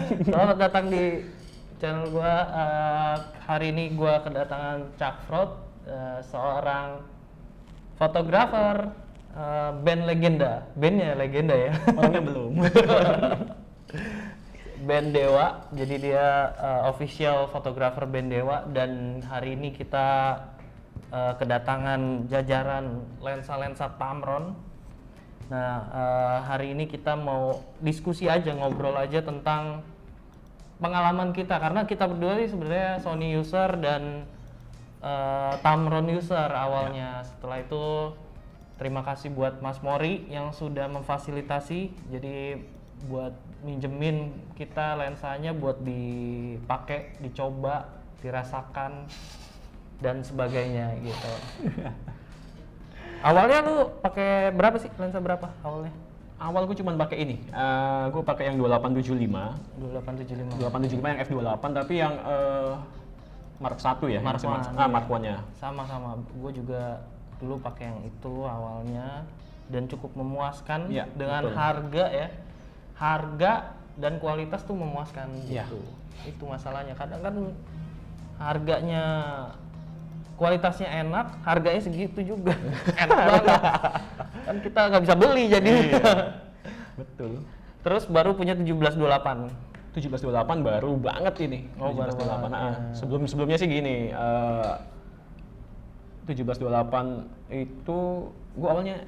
Selamat datang di channel gua. Hari ini gua kedatangan Cakfrot, seorang fotografer band legenda. Bandnya legenda ya. Orangnya belum. Band Dewa. Jadi dia official fotografer band Dewa, dan hari ini kita kedatangan jajaran lensa-lensa Tamron. Nah, hari ini kita mau diskusi aja, ngobrol aja tentang pengalaman kita, karena kita berdua ini sebenarnya Sony user dan Tamron user awalnya. Setelah itu terima kasih buat Mas Mori yang sudah memfasilitasi, jadi buat minjemin kita lensanya buat dipakai, dicoba, dirasakan dan sebagainya gitu. Awalnya lu pakai berapa sih, lensa berapa awalnya? Awal gue cuma pakai ini. Gue pakai yang 2875. 2875. 2875 yang f28, tapi yang Mark 1 ya. Mark masih One, Mark One-nya. Sama-sama. Gue juga dulu pakai yang itu awalnya dan cukup memuaskan, Ya, dengan betul. harga ya. Harga dan kualitas tuh memuaskan Ya. gitu. Itu masalahnya. Kadang kan harganya, kualitasnya enak, harganya segitu juga. Enak banget. Kan kita nggak bisa beli jadi. Betul. Terus baru punya 1728. 1728 baru banget ini. Oh, baru 1728. banget, ya. Sebelumnya sih gini, 1728 itu gue awalnya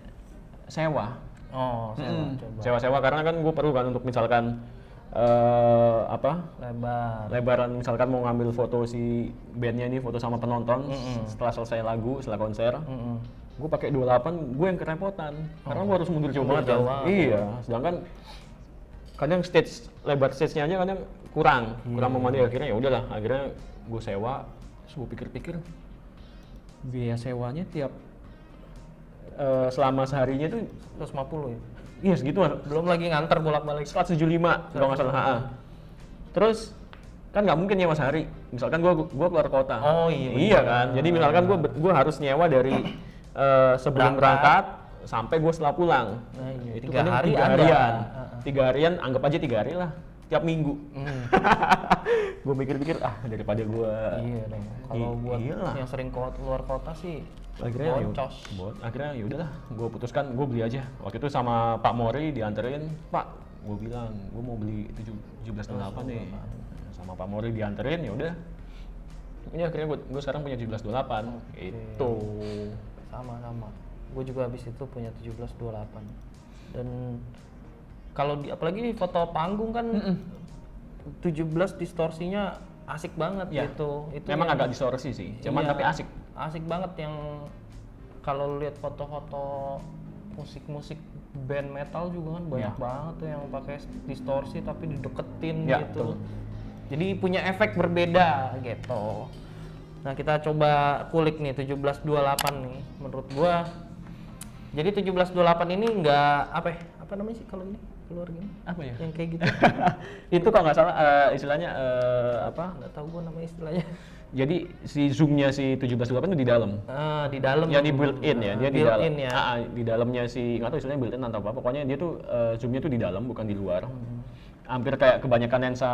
sewa. Oh, coba. Sewa-sewa karena kan gue perlu kan untuk misalkan Lebar. lebaran, misalkan mau ngambil foto si bandnya ini, foto sama penonton setelah selesai lagu, setelah konser. Gue pakai 28, gue yang kerepotan karena gue harus mundur jauh banget kan. jauh. Iya, sedangkan kadang lebar stage-nya aja kadang kurang memadai. Akhirnya ya udahlah, akhirnya gue sewa. Terus gue pikir-pikir biaya sewanya tiap selama seharinya tuh 150 ya. iya segitu. Belum lagi nganter bolak-balik. 175 kalau nggak salah. Terus kan nggak mungkin nyewa sehari. Misalkan gua keluar kota. Oh iya. Iya kan. Jadi misalkan gua harus nyewa dari sebelum berangkat sampai gua setelah pulang. Nah, iya. Itu 3 kadang hari 3 ada. harian. 3 harian, anggap aja 3 hari lah. Tiap minggu. Gue pikir-pikir daripada gua Iya dong. Kalau buat iyalah. yang sering keluar kota sih akhirnya boncos. Akhirnya ya udahlah, gue putuskan gue beli aja. Waktu itu sama Pak Mori dianterin. Pak, gue bilang gue mau beli 1728 nih. Sama Pak Mori dianterin, ya udah. Ini akhirnya gue sekarang punya 1728. Itu Sama-sama. Gue juga habis itu punya 1728. Dan kalau apalagi di foto panggung kan 17 distorsinya asik banget Ya. gitu. Itu memang yang- agak distorsi sih, cuman Iya, tapi asik. Asik banget yang kalau lu lihat foto-foto musik-musik band metal juga kan banyak Iya. banget tuh yang pakai distorsi tapi dideketin Ya, gitu. betul. Jadi punya efek berbeda gitu. Nah, kita coba kulik nih 1728 nih. Menurut gua jadi 1728 ini enggak apa namanya sih kalau ini keluar gini? Apa ya? Yang kayak gitu. Itu kalau nggak salah istilahnya Enggak tahu gua namanya istilahnya. Jadi si zoomnya si 1728 itu di dalam. Di dalam. Ya di built in ya, dia di dalam. Built-in ya. Di dalamnya si nggak tahu istilahnya built in atau apa. Pokoknya dia tuh zoomnya tuh di dalam, bukan di luar. Hampir kayak kebanyakan lensa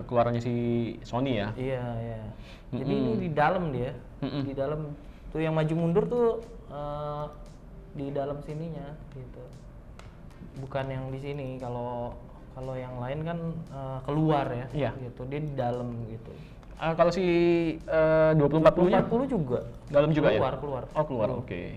keluarannya si Sony ya. Iya, iya. Jadi ini di dalam dia. Di dalam tuh yang maju mundur tuh di dalam sininya gitu. Bukan yang di sini. Kalau yang lain kan keluar ya. Iya. Gitu. Dia di dalam gitu. Kalau si 2040-nya 40 juga. dalam juga keluar, ya? Keluar. Oh, keluar. Oke.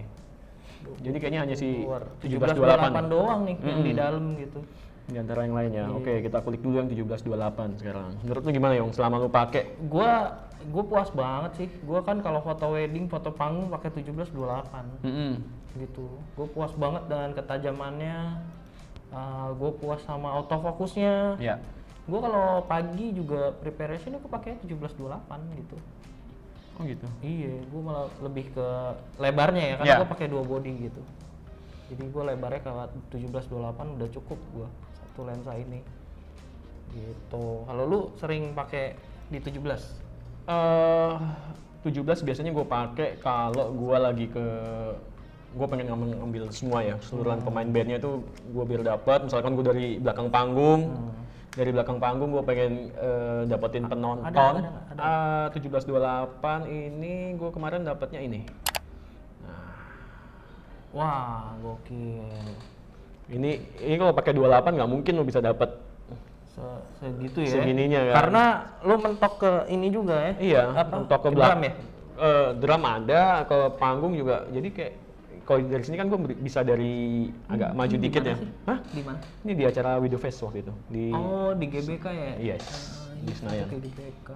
Jadi kayaknya hanya si Keluar. 1728 doang nih yang di dalam gitu. di antara yang lainnya. Iya. Oke, kita kulik dulu yang 1728 sekarang. Menurut lu gimana, Yong? Selama lu pakai? Gua puas banget sih. Gua kan kalau foto wedding, foto panggung pakai 1728. Gitu. Gue puas banget dengan ketajamannya. Gue puas sama autofokusnya. Ya. Gue kalau pagi juga preparation aku pakai 1728 gitu. Oh gitu. Iya, gue malah lebih ke lebarnya ya, karena Ya. gue pakai 2 body gitu. Jadi gue lebarnya ke 1728 udah cukup gue satu lensa ini. Gitu. Kalau lu sering pakai di 17? 17 biasanya gue pakai kalau gue lagi gue pengen ngambil semua ya, keseluruhan pemain bandnya tuh gue biar dapat. Misalkan gue dari belakang panggung, dari belakang panggung gue pengen dapetin penonton. ada. 1728 ini gue kemarin dapatnya ini. Wah, gokil. Ini kalau pakai 28 nggak mungkin lo bisa dapat Segitu ya. segininya kan. Karena lu mentok ke ini juga ya. Iya, mentok ke drum ya. Drum ada, ke panggung juga. Jadi kayak kalau dari sini kan gue bisa dari agak maju dikit ya. Sih? Hah? Di mana? Ini di acara Widow Fest waktu itu. Oh, di GBK ya? Yes, di Senayan. Oke, di GBK.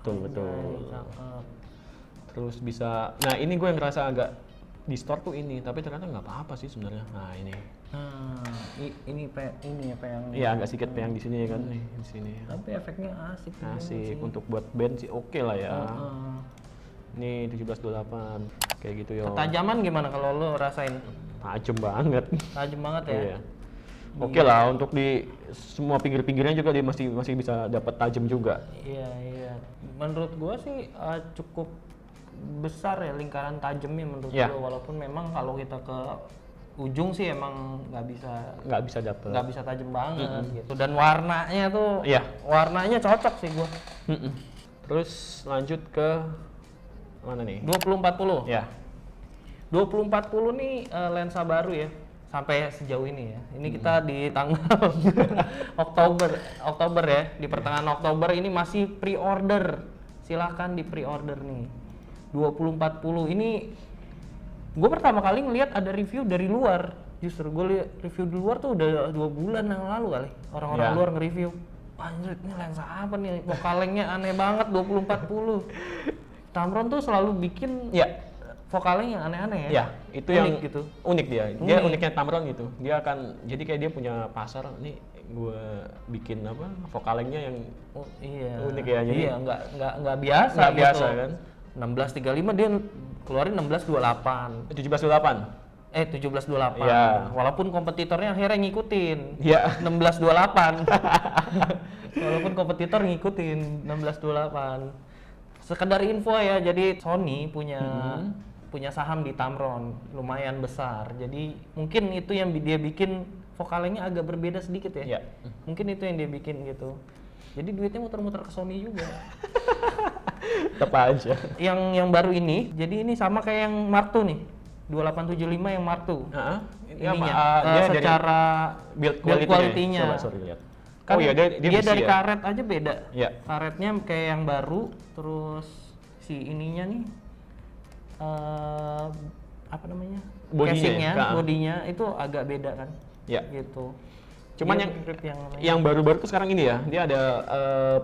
Betul. Cakep. Terus bisa, nah ini gue yang ngerasa agak di store tuh ini, tapi ternyata nggak apa-apa sih sebenarnya. Nah ini. Ini apa yang? Iya agak sedikit yang di sini kan, nih di sini. Tapi efeknya asik. Asik untuk buat band sih oke lah ya. Ini 1728 kayak gitu ya. Ketajaman gimana kalau lo rasain? Tajam banget. Tajam banget ya. Iya. Oke lah untuk di semua pinggir-pinggirnya juga dia masih bisa dapat tajam juga. Iya. Menurut gua sih cukup besar ya lingkaran tajamnya menurut Iya. gua, walaupun memang kalau kita ke ujung sih emang nggak bisa dapet. nggak bisa tajam banget gitu. Dan warnanya tuh, Iya. warnanya cocok sih gua. Terus lanjut ke mana nih? 2040. Ya. 2040 nih lensa baru ya sampai sejauh ini ya. Ini kita di tanggal Oktober ya, di pertengahan Oktober ini masih pre-order. Silahkan di pre-order nih. 2040 ini gue pertama kali ngelihat ada review dari luar. Justru gue lihat review di luar tuh udah 2 bulan yang lalu kali. Orang-orang luar nge-review. Anjir, ini lensa apa nih? Vokalengnya aneh banget 2040. Tamron tuh selalu bikin vokalnya yang aneh-aneh ya. Ya, itu unik yang gitu. Unik dia. Dia uniknya Tamron gitu. Dia akan jadi kayak dia punya pasar nih gue bikin apa vokalengnya yang unik ya. Jadi nggak biasa. Nggak gitu. biasa kan. 1635 dia keluarin 1628. 1728. 1728. Iya. Walaupun kompetitornya akhirnya ngikutin. Iya. 1628. Walaupun kompetitor ngikutin 1628. Sekedar info ya, jadi Sony punya saham di Tamron lumayan besar. Jadi mungkin itu yang dia bikin vokalnya agak berbeda sedikit ya. Iya. Mungkin itu yang dia bikin gitu. Jadi duitnya muter-muter ke Sony juga. Tepat aja. Yang baru ini, jadi ini sama kayak yang Martu nih. 2875 yang Martu. Ininya dia secara build quality-nya. Coba sorry lihat. Kan dia dari ya? karet aja beda. Iya. Karetnya kayak yang baru, terus si ininya nih apa namanya? Bodinya, bodinya itu agak beda kan. Iya. Gitu. Cuman yang baru-baru tuh sekarang ini ya, dia ada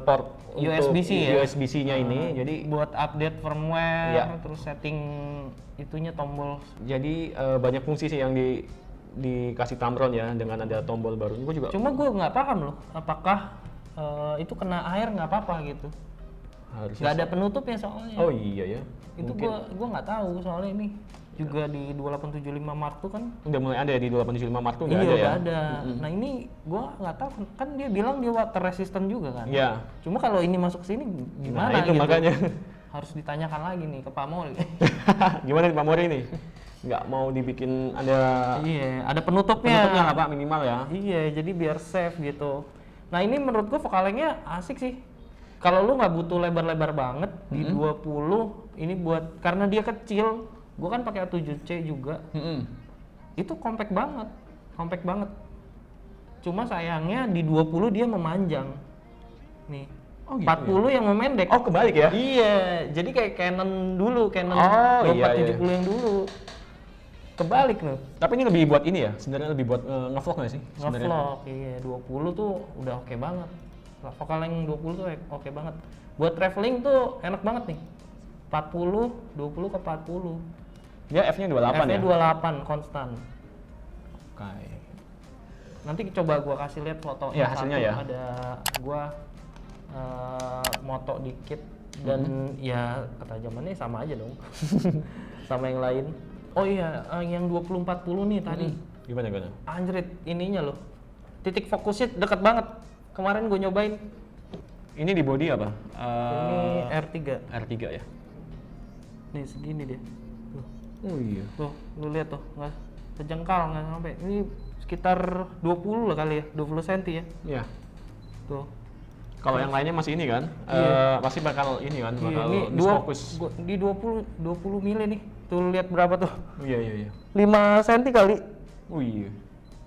port USB-C ya. USB-C-nya ini, jadi buat update firmware, terus setting itunya tombol. Jadi banyak fungsi sih yang dikasih Tamron ya dengan ada tombol baru. Gue juga. Cuma gue nggak paham loh, apakah itu kena air nggak apa-apa gitu. Harusnya Nggak ada penutupnya soalnya. Oh iya ya. Itu gue nggak tahu soalnya ini juga di 2875 Mark II kan udah mulai ada ya di 2875 Mark II nggak ada udah ya? ada. Nah ini gue nggak tahu kan dia bilang dia water resistant juga kan. Iya. Cuma kalau ini masuk sini gimana nah, itu gitu. makanya harus ditanyakan lagi nih ke Pak Mori. Gimana nih Pak Mori nih? Nggak mau dibikin ada ada penutupnya. Penutupnya lah Pak minimal ya. Iya, jadi biar safe gitu. Nah ini menurut gue vokalnya asik sih. Kalau lu nggak butuh lebar-lebar banget di 20 ini buat karena dia kecil, gue kan pakai A7C juga. Itu compact banget. Cuma sayangnya di 20 dia memanjang. Nih. Oh, gitu 40 yang memendek. Oh, kebalik ya? Iya, jadi kayak Canon dulu, Canon 2470 yang dulu. Kebalik loh. Tapi ini lebih buat ini ya? Sebenarnya lebih buat ngevlog nggak sih? Ngevlog, iya. 20 tuh udah oke banget. Vokal yang 20 tuh oke banget. Buat traveling tuh enak banget nih. 40, 20 ke 40. Dia F-nya 28 F-nya ya? 28 konstan. Oke. Nanti coba gua kasih lihat foto Ya, hasilnya ya. Ada gua moto dikit dan ya ketajamannya sama aja dong. Sama yang lain. Oh iya, yang 2040 nih tadi. Gimana? Anjrit ininya loh. Titik fokusnya deket banget. Kemarin gue nyobain. Ini di body apa? Ini R3. R3 ya? Nih segini dia. Tuh. Oh iya. Tuh, lu lihat tuh, nggak sejengkal nggak sampai. Ini sekitar 20 lah kali ya, 20 cm ya. Iya. Tuh. Kalau yang lainnya masih ini kan, pasti bakal ini kan, bakal Ini misfokus. di 20 mili nih. Tuh lihat berapa tuh? Iya. 5 cm kali. Oh iya.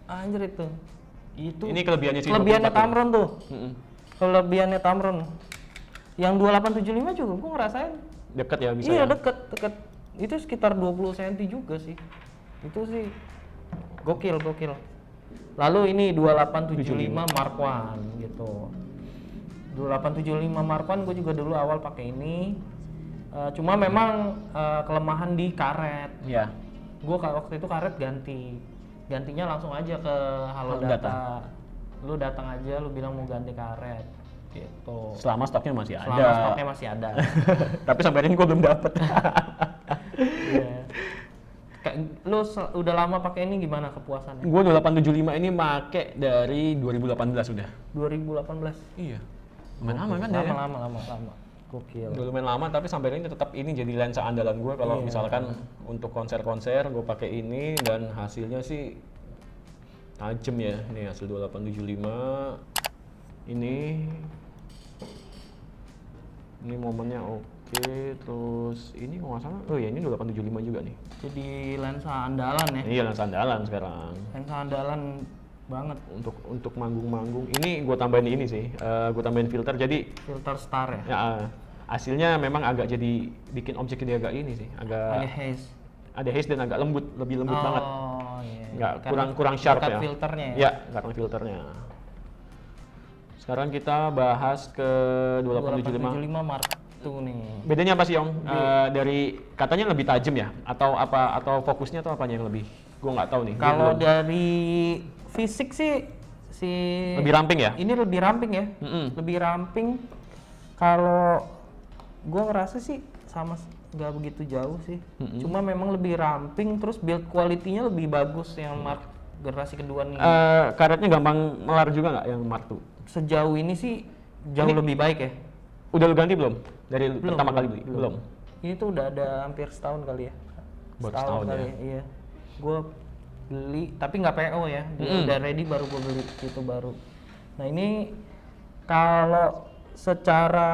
Anjir itu. Itu Ini kelebihannya sih. kelebihannya 24 ya? Tamron tuh. Mm-mm. Kelebihannya Tamron. Yang 2875 juga gua ngerasain. Deket ya bisa Iya, ya? deket. Itu sekitar 20 cm juga sih. Itu sih gokil. Lalu ini 2875 Mark I gitu. 2875 Mark I gue juga dulu awal pakai ini. Cuma memang kelemahan di karet. Iya. Gue waktu itu karet gantinya langsung aja ke Halo Data. Lu datang aja, lu bilang mau ganti karet gitu. Selama stoknya masih ada. Selama stoknya masih ada. Tapi sampai ini gue belum dapet. Iya. Lu udah lama pakai ini, gimana kepuasannya? Gue 2875 ini make dari 2018 udah. 2018. Iya. Lumayan lama kan dia ya? Lama. Gokil. Udah lumayan lama, tapi sampai ini tetap ini jadi lensa andalan gue kalau Iya. misalkan untuk konser-konser gue pakai ini dan hasilnya sih tajam ya. Ini hasil 2875. Ini momennya oke, terus ini kalau nggak salah, oh ya ini 2875 juga nih. Jadi lensa andalan ya. Iya lensa andalan sekarang. Lensa andalan banget. Untuk manggung-manggung, ini gue tambahin ini sih, gue tambahin filter jadi Filter star ya. ya hasilnya memang agak jadi bikin objek jadi agak ini sih, Ada agak haze. ada haze dan agak lembut, lebih lembut banget. Oh iya. Nggak Karena kurang sharp berkat ya. filternya ya. Ya, karena filternya. Sekarang kita bahas ke 2875. 2875 Mark II nih. Bedanya apa sih Om? Dari katanya lebih tajam ya? Atau apa? Atau fokusnya atau apanya yang lebih? Gue nggak tahu nih. Gua Kalau belum- dari fisik sih lebih ramping ya? ini lebih ramping ya. Mm-mm. Lebih ramping. Kalau gue ngerasa sih sama, nggak begitu jauh sih. Cuma memang lebih ramping, terus build quality-nya lebih bagus yang Mark generasi kedua nih. Karetnya gampang melar juga nggak yang Mark II? Sejauh ini sih jauh lebih baik ya. Udah lu ganti belum? Dari Belum, pertama kali belum. beli? Belum. Ini tuh udah ada hampir setahun kali ya. Baru setahun kali ya? Iya. Gue beli, tapi nggak PO ya. Dia udah ready baru gue beli gitu baru. Nah ini kalau secara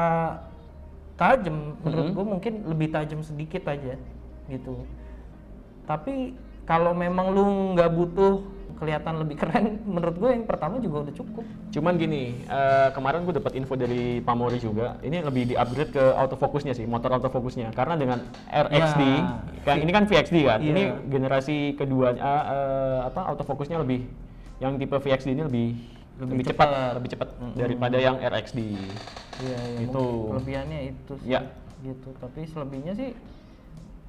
tajam, menurut gue mungkin lebih tajam sedikit aja gitu. Tapi kalau memang lu nggak butuh kelihatan lebih keren, menurut gue yang pertama juga udah cukup. Cuman gini, kemarin gue dapat info dari Pamori juga, ini lebih di-upgrade ke autofocusnya sih, motor autofocusnya. Karena dengan RXD, Ya, ini kan VXD kan, iya. ini generasi kedua, autofocusnya lebih, yang tipe VXD ini lebih cepat daripada yang RXD. Iya, Itu. mungkin kelebihannya itu sih. Ya. Gitu. Tapi selebihnya sih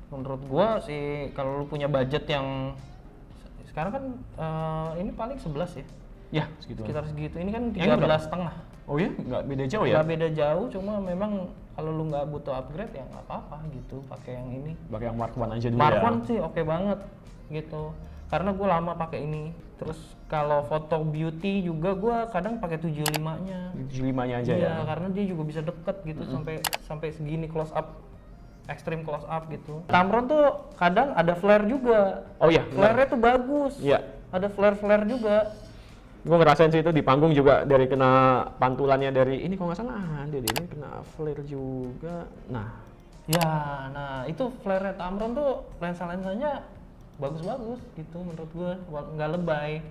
menurut gua sih kalau lu punya budget yang sekarang kan ini paling 11 ya. Ya, segitu. Sekitar segitu. Ini kan Yang ini berapa? 13,5. Oh ya, nggak beda jauh ya? Nggak beda jauh, cuma memang kalau lu nggak butuh upgrade ya nggak apa-apa gitu, pakai yang ini. Pakai yang Mark I aja dulu Mark ya. I sih oke banget gitu. Karena gue lama pakai ini. Terus kalau foto beauty juga gue kadang pakai 75-nya. 75-nya aja Iya, ya. karena dia juga bisa deket gitu sampai segini close up, extreme close up gitu. Tamron tuh kadang ada flare juga. Oh iya, Flare-nya tuh bagus. Iya. Ada flare-flare juga. Gue ngerasain sih itu di panggung juga dari kena pantulannya dari ini kalau nggak salah ada deh, ini kena flare juga. Nah, Ya, nah itu flare Tamron tuh lensa-lensanya bagus-bagus gitu menurut gue, nggak lebay.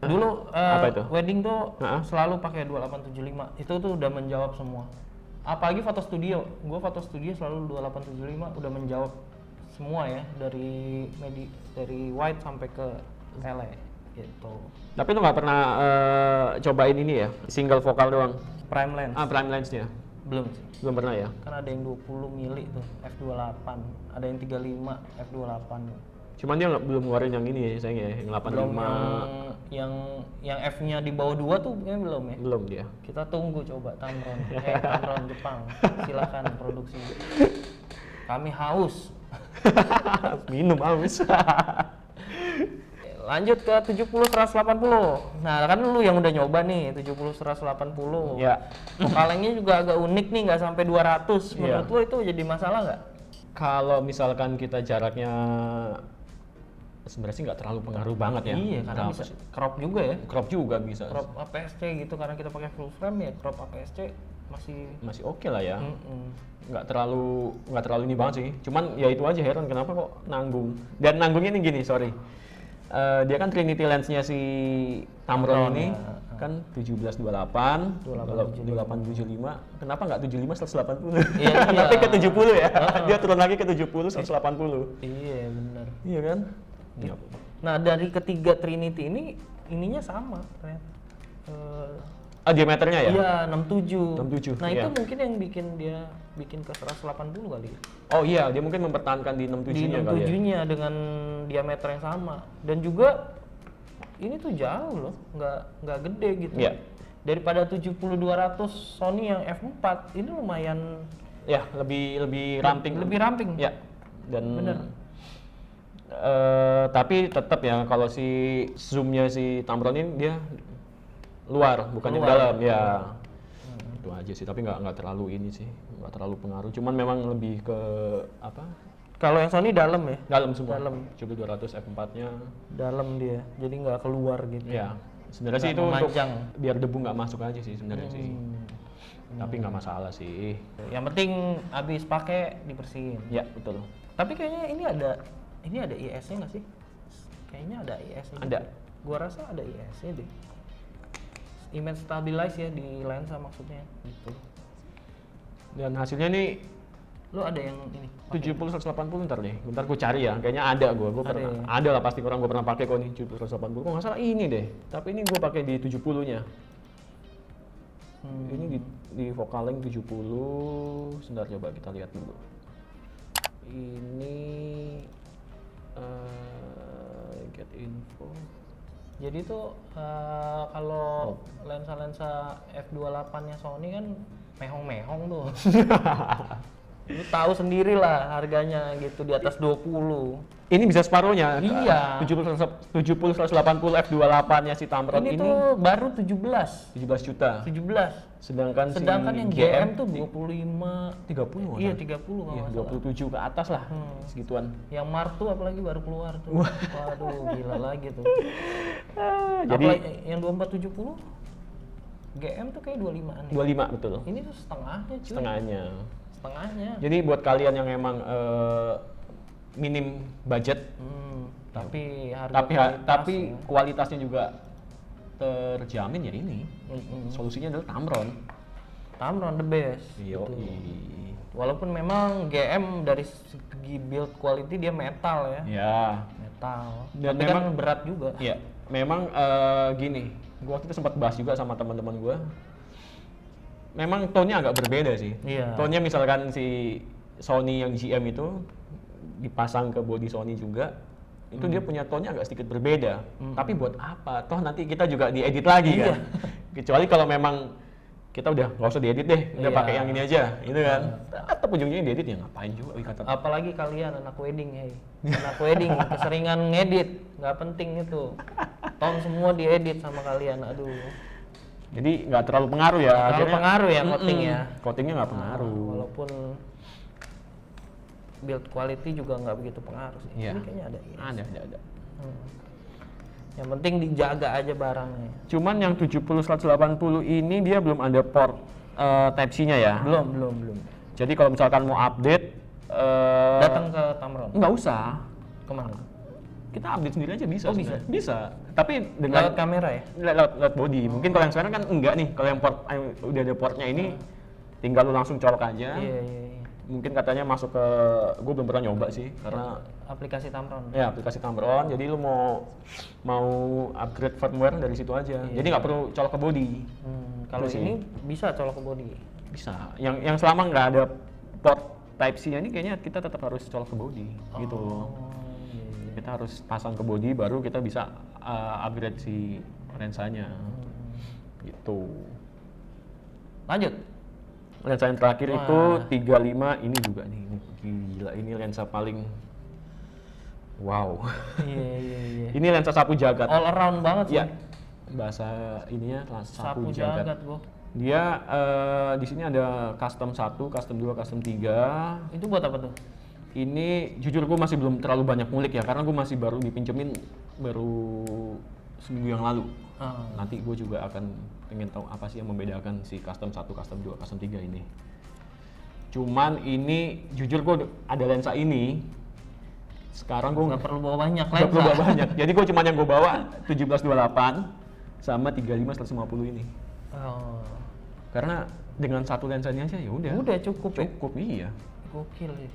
Dulu Apa itu? wedding tuh Heeh. selalu pakai 2875. Itu tuh udah menjawab semua. Apalagi foto studio. Gue foto studio selalu 2875 udah menjawab semua ya, dari dari wide sampai ke tele gitu. tapi lu nggak pernah cobain ini ya, single vokal doang? Prime lens Prime lensnya? belum sih. Belum pernah ya? Kan ada yang 20 mili tuh f28, ada yang 35 f28. Cuman dia belum ngeluarin yang ini ya, sayang ya, yang 85. Belum yang F-nya di bawah 2 tuh kayaknya belum ya. Belum dia. Kita tunggu coba Tamron. Tamron Jepang. Silakan produksi. Kami haus. Minum aus. Lanjut ke 70 180. Nah, kan lu yang udah nyoba nih 70 180. Ya. Vokalnya juga agak unik nih, nggak sampai 200. Menurut Iya. lu itu jadi masalah nggak? Kalau misalkan kita jaraknya sebenarnya sih nggak terlalu pengaruh banget ya. Iya, karena Berapa bisa sih? crop juga ya. Crop juga bisa. Crop APS-C gitu, karena kita pakai full frame ya, crop APS-C Masih oke lah ya. Mm-mm. Nggak terlalu ini banget sih. Cuman ya itu aja, heran kenapa kok nanggung. Dan nanggungnya ini gini, sorry. Dia kan Trinity lens-nya si Tamron ini ya. kan 1728, 2875. Kenapa nggak 75 180? Iya, Tapi iya. ke 70 ya. Dia turun lagi ke 70 180. Iya benar. Iya kan? Iya. Nah dari ketiga Trinity ini ininya sama ternyata. Diameternya ya? Iya 67. 67, Nah iya. itu mungkin yang bikin ke 180 kali ya. Oh iya, dia mungkin mempertahankan di 67-nya Di kali ya. 67-nya dengan diameter yang sama, dan juga ini tuh jauh loh, nggak gede gitu. Iya. Daripada 70-200 Sony yang f4 ini lumayan Ya, lebih ramping. lebih ramping. Ya. Dan Bener. tapi tetap ya kalau si zoomnya si Tamron ini dia luar, bukan yang Keluar. dalam ya. Itu aja sih, tapi nggak terlalu ini sih, nggak terlalu pengaruh. Cuman memang lebih ke apa? Kalau yang Sony dalam ya, Dalam semua. Dalam. 7200 f4-nya. dalam dia, jadi nggak keluar gitu. Ya. Sebenarnya sih Nggak itu untuk memanjang. biar debu nggak masuk aja sih sebenarnya sih. Tapi nggak masalah sih. Yang penting habis pakai dibersihin. Ya, betul. Tapi kayaknya ini ada IS-nya nggak sih? Kayaknya ada IS-nya. Ada. Gua rasa ada IS-nya deh. Image stabilize ya di lensa maksudnya gitu. Dan hasilnya nih Lu ada yang ini? 70 180 ntar nih. Bentar gue cari ya. Kayaknya ada gua Ada pernah. ya? Ada lah pasti orang gue pernah pakai kok nih 70 180. Kok nggak salah ini deh. Tapi ini gue pakai di 70-nya. Ini di Focalink 70. Sebentar coba kita lihat dulu. Ini get info. Jadi tuh kalau lensa-lensa f28-nya Sony kan mehong-mehong tuh. Lu tahu sendiri lah harganya gitu, di atas 20. Ini bisa separuhnya. Iya. 70 180 F28-nya si Tamron Ini ini tuh baru 17. 17 juta. 17. Sedangkan Sedangkan yang si GM tuh 25. 30 nggak Iya, salah. 30 kalau Iya, nggak salah. 27 ke atas lah. Segituan. Yang Martu apalagi baru keluar tuh. Waduh, gila lagi tuh. Jadi Apalagi yang 2470 GM tuh kayak 25-an. 25 betul. Ini tuh setengahnya cuy. Setengahnya. Setengahnya. Jadi buat kalian yang emang minim budget Tapi harga tapi kualitas tapi ya. kualitasnya juga terjamin ya ini. Solusinya adalah Tamron. Tamron the best. Yo. Walaupun memang GM dari segi build quality dia metal ya. Ya. Metal. Dan Tapi memang kan berat juga. Iya, memang gini, gua waktu itu sempat bahas juga sama teman-teman gua. Memang tone-nya agak berbeda sih. Iya. Tone-nya misalkan si Sony yang GM itu dipasang ke body Sony juga, itu dia punya tone-nya agak sedikit berbeda. Tapi buat apa? Toh nanti kita juga diedit lagi kan. Kecuali kalau memang kita udah nggak usah diedit deh, udah Iya. pakai yang ini aja, gitu kan. Atau ujungnya diedit ya ngapain juga? Wih, kata Apalagi kalian anak wedding, hey. Anak wedding keseringan ngedit, nggak penting itu. Tone semua diedit sama kalian, aduh. jadi nggak terlalu pengaruh ya. Terlalu akhirnya- pengaruh ya coating ya. Coatingnya nggak pengaruh. Walaupun build quality juga nggak begitu pengaruh sih. Iya. Ini kayaknya ada IS. Ada. Yang penting dijaga aja barangnya. Cuman yang 70 180 ini dia belum ada port Type C-nya ya. Belum. Jadi kalau misalkan mau update Datang ke Tamron. nggak usah. Kemana? Kita update sendiri aja bisa. Oh, bisa? sebenarnya. Bisa. Tapi dengan Lewat kamera ya? lewat body. Mungkin kalau yang sekarang kan enggak nih. Kalau yang port udah ada portnya ini tinggal lu langsung colok aja. Iya. Mungkin katanya masuk ke gue belum pernah nyoba sih karena Aplikasi Tamron. ya aplikasi Tamron. Jadi lu mau upgrade firmware dari situ aja. Jadi nggak perlu colok ke body. Kalau Itu sih. ini bisa colok ke body. Bisa. Yang selama nggak ada port Type C-nya ini kayaknya kita tetap harus colok ke body gitu. Iya. Kita harus pasang ke body baru kita bisa upgrade si lensanya. Gitu. Lanjut. Lensa yang terakhir Wah. itu 35 ini juga nih. Ini gila, ini lensa paling wow. Iya. Ini lensa sapu jagat. All around banget sih. Ya. Bahasa ininya sapu Sapu jagat. jagat gua. Dia di sini ada custom 1, custom 2, custom 3. Itu buat apa tuh? Ini jujur gue masih belum terlalu banyak ngulik ya, karena gue masih baru dipinjemin baru seminggu yang lalu. Nanti gue juga akan pengen tahu apa sih yang membedakan si custom 1, custom 2, custom 3 ini. Cuman ini jujur gue ada lensa ini. Sekarang gue nggak perlu bawa banyak lensa. Nggak perlu bawa banyak. Jadi gue cuma yang gue bawa 17-28 sama 35-150 ini. Karena dengan satu lensanya aja ya udah. Udah cukup ya? Cukup, iya. Gokil sih.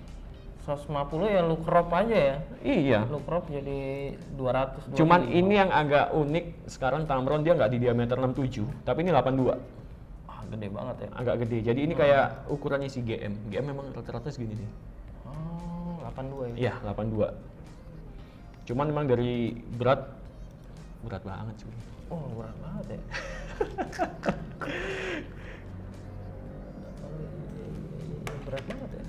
150 ya lu crop aja ya? Iya. Lu crop jadi 200. Cuman ini yang agak unik, sekarang Tamron dia nggak di diameter 67, tapi ini 82. Gede banget ya? Agak gede, jadi ini kayak ukurannya si GM. GM memang rata-rata segini sih. 82 Iya, ya? 82. Cuman memang dari berat banget sih. Berat banget ya? Berat banget ya?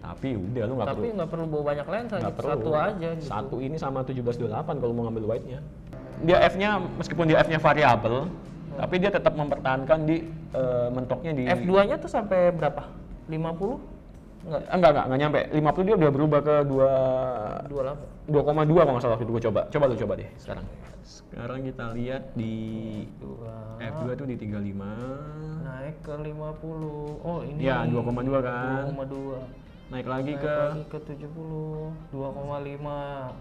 Tapi udah lu nggak perlu. Tapi nggak perlu bawa banyak lensa, Nggak gitu. perlu. Satu aja gitu. Satu ini sama 17-28 kalau mau ngambil wide-nya. Dia F-nya, meskipun dia F-nya variabel, tapi dia tetap mempertahankan di mentoknya di... F2-nya tuh sampai berapa? 50? Enggak nyampe. 50 dia udah berubah ke 2,2 kalau nggak salah waktu itu gue coba. Coba lu coba deh sekarang. Sekarang kita lihat di F2 tuh di 35. Naik ke 50. Oh, ini. Ya, 2,2 kan. 2,2. Naik lagi Naik ke lagi ke 70. 2,5.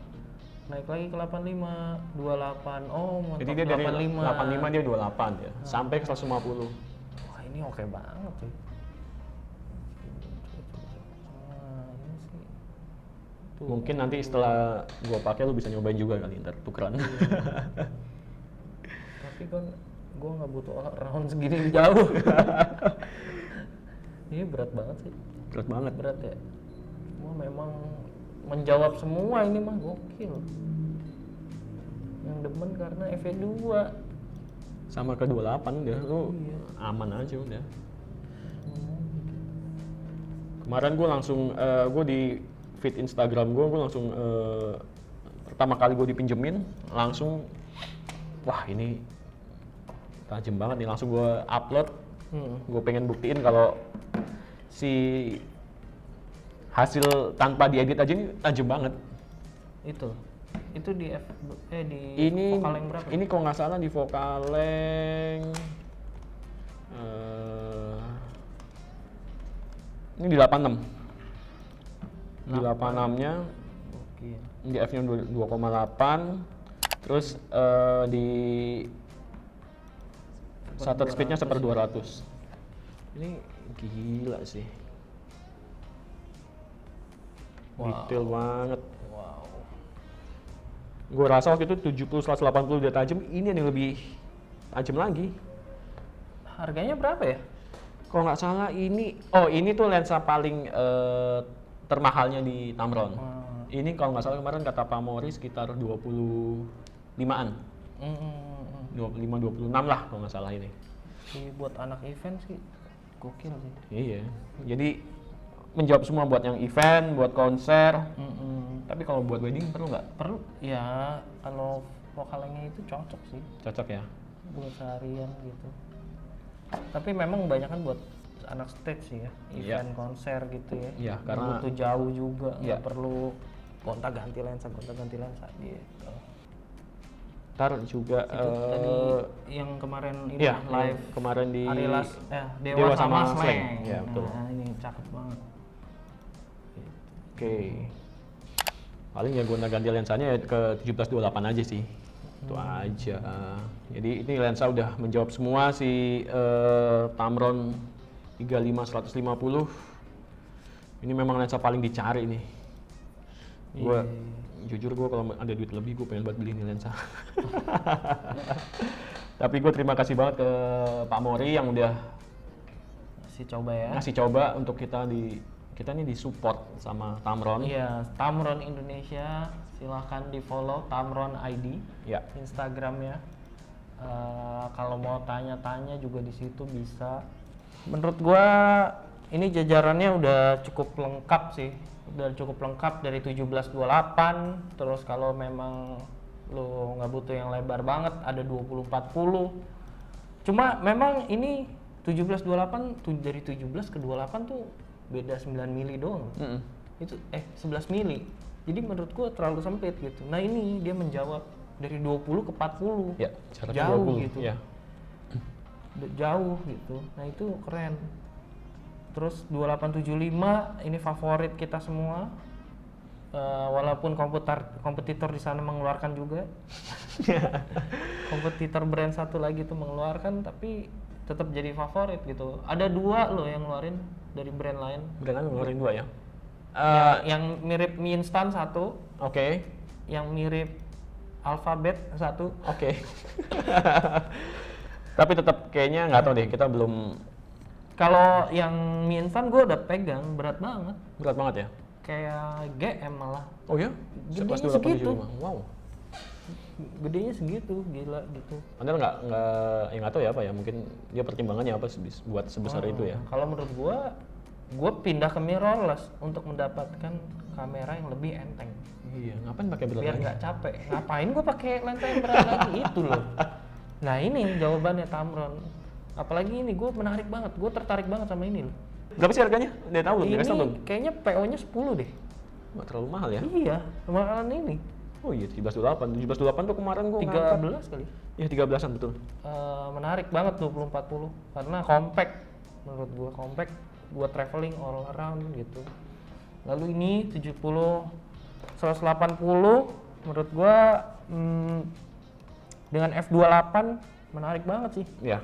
Naik lagi ke 85, 28. Oh, mantap. jadi dia dari 85 dia 28 ya. Sampai ke 150. Wah, ini oke banget sih. Mungkin nanti setelah gua pakai lu bisa nyobain juga kali ntar tukeran. Tapi kan gua nggak butuh round segini jauh. Ini berat banget sih. Berat banget. Berat ya. Cuma memang menjawab semua ini mah gokil. Yang demen karena FE2. Sama ke 28 udah lu aman aja udah. Kemarin gue langsung gue di feed Instagram gue langsung pertama kali gue dipinjemin langsung wah ini tajam banget nih, langsung gue upload. Gue pengen buktiin kalau si hasil tanpa diedit aja ini tajam banget. Itu di ini Vokaleng berapa? Ini kalau nggak salah di Vokaleng ini di 86. Di 86-nya di F-nya 2,8. Terus di shutter speed-nya 1/200. Ini gila sih. Detail banget. Wow. Gue rasa waktu itu 70-180 udah tajam, ini yang lebih tajam lagi. Harganya berapa ya? Kalau nggak salah ini tuh lensa paling termahalnya di Tamron. Ini kalau nggak salah kemarin kata Pak Mori sekitar 25-an. 25-26 lah kalau nggak salah ini. Buat anak event sih gokil sih. Iya. Jadi menjawab semua buat yang event, buat konser. Tapi kalau buat wedding perlu nggak? Perlu. Ya kalau vokalnya itu cocok sih. Cocok ya. Buat seharian gitu. Tapi memang kebanyakan buat anak stage sih ya, event konser gitu ya. Iya, karena butuh jauh juga, nggak perlu gonta ganti lensa gitu. Ntar juga tadi yang kemarin ini iya, live kemarin di Dewa sama Slang. Ya, betul. Nah, ini cakep banget. Oke. Paling ya gonta ganti lensanya ke 17-28 aja sih. Itu aja. Jadi ini lensa udah menjawab semua si Tamron 35-150. Ini memang lensa paling dicari nih. Gue jujur gue kalau ada duit lebih gue pengen buat beli ini lensa. Tapi gue terima kasih banget ke Pak Mori yang udah ngasih coba untuk kita nih disupport sama Tamron. Iya, Tamron Indonesia. Silahkan di follow Tamron ID ya. Instagramnya. Kalau mau tanya-tanya juga di situ bisa. Menurut gua ini jajarannya udah cukup lengkap sih, udah cukup lengkap dari 17-28. Terus kalau memang lo nggak butuh yang lebar banget ada 20-40. Cuma memang ini 17-28 dari 17 ke 28 tuh beda 9 mili doang. itu 11 mili. Jadi menurut gua terlalu sempit gitu. Nah ini dia menjawab dari 20 ke 40. Ya, jaraknya Jauh 20. gitu. Ya. Jauh gitu. Nah itu keren. Terus 2875 ini favorit kita semua. Walaupun kompetitor di sana mengeluarkan juga. Kompetitor brand satu lagi tuh mengeluarkan, tapi tetap jadi favorit gitu. Ada 2 loh yang ngeluarin dari brand lain. Brand lain ngeluarin 2 ya? Yang mirip mie instan 1, Oke. yang mirip alfabet 1. Oke. Tapi tetap kayaknya nggak tahu deh, kita belum. Kalau yang mie instan gue udah pegang, berat banget. Berat banget ya? Kayak GM malah. Oh ya? Gedenya 11, 28, segitu. 75. Wow. Gedenya segitu, gila gitu. Padahal nggak tahu ya apa ya, mungkin dia pertimbangannya apa buat sebesar itu ya. Kalau menurut gue pindah ke mirrorless untuk mendapatkan kamera yang lebih enteng. Iya, ngapain pakai berat Biar lagi? nggak capek. Ngapain gue pakai lens yang berat lagi itu loh. Nah ini jawabannya Tamron. Apalagi ini gue menarik banget, gue tertarik banget sama ini loh. Berapa sih harganya? Udah tahu belum? Ini Dikasih belum? kayaknya PO-nya 10 deh. Nggak terlalu mahal ya? Iya, kemarin ini Oh iya, 1728. 1728 tuh kemarin gua ngangkat. 13 kali. Iya, 13-an betul. Menarik banget 2040 karena compact, menurut gua compact buat traveling all around gitu. Lalu ini 70 180 menurut gua dengan f28 menarik banget sih. Iya.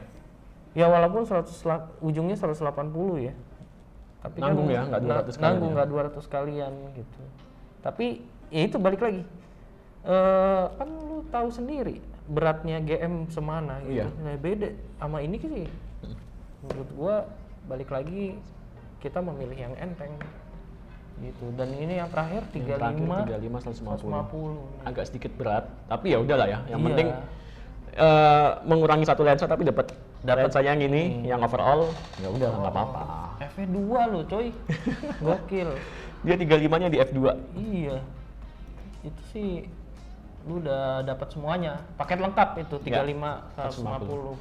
Ya walaupun ujungnya 180 ya. Tapi Nanggung ya, nggak 200 kalian nanggung ya? nggak 200 kalian gitu. Tapi ya itu balik lagi. Kan lu tahu sendiri beratnya GM semana gitu. Iya. Nah, beda sama ini sih. Menurut gua balik lagi kita memilih yang enteng gitu. Dan ini yang terakhir 35 150. Agak sedikit berat, tapi ya udahlah ya. Yang Iya. penting mengurangi satu lensa tapi dapat lensa yang ini, yang overall, ya udah nggak apa-apa. F2 lo coy. Gokil. Dia 35-nya di F2. Iya. Itu sih lu udah dapat semuanya. Paket lengkap itu 35 150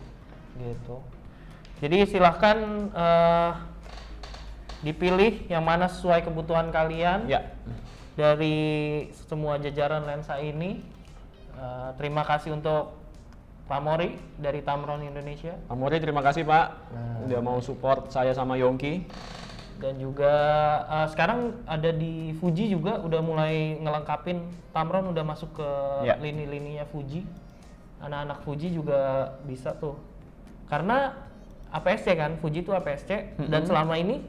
gitu. Jadi silahkan dipilih yang mana sesuai kebutuhan kalian. Ya. Dari semua jajaran lensa ini. Terima kasih untuk Pak Mori dari Tamron Indonesia. Pak Mori, terima kasih Pak. Udah mau support saya sama Yongki. Dan juga sekarang ada di Fuji juga udah mulai ngelengkapin. Tamron udah masuk ke lini-lininya Fuji. Anak-anak Fuji juga bisa tuh. Karena APS-C kan, Fuji itu APS-C. Dan selama ini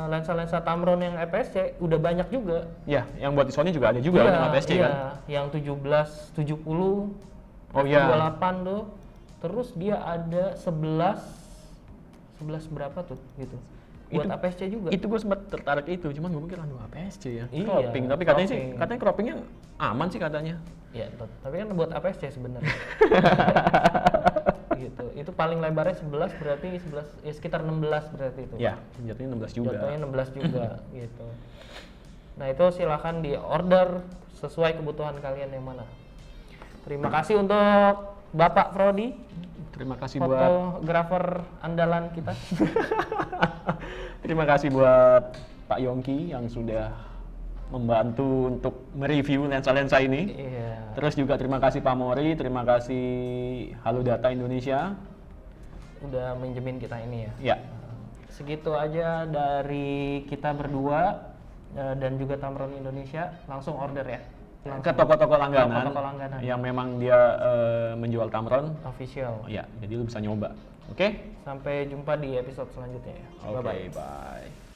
lensa-lensa Tamron yang APS-C udah banyak juga. Ya, yang buat di Sony juga ada juga yang APS-C kan? Yang 17-70, Oh iya. 28 tuh. Terus dia ada 11 berapa tuh gitu. Buat APS-C juga. Itu gue sempat tertarik itu, cuman gue mikir aduh APS-C ya. Iya, Cropping, tapi katanya sih, katanya croppingnya aman sih katanya. Iya, tapi kan buat APS-C sebenarnya. Gitu. Itu paling lebarnya 11 berarti 11 ya sekitar 16 berarti itu. Ya, jatuhnya 16 juga. Jatuhnya 16 juga gitu. Nah, itu silahkan di order sesuai kebutuhan kalian yang mana. Terima kasih untuk Bapak Frodi. Terima kasih buat fotografer andalan kita. Terima kasih buat Pak Yongki yang sudah membantu untuk mereview lensa-lensa ini. Iya. Terus juga terima kasih Pak Mori, terima kasih Halo Data Indonesia. Udah minjemin kita ini ya. Ya. Segitu aja dari kita berdua dan juga Tamron Indonesia. Langsung order ya. Ke toko-toko langganan, Toko-toko langganan. yang memang dia menjual Tamron. Official. Ya, jadi lu bisa nyoba. Oke? Sampai jumpa di episode selanjutnya ya. Oke, bye.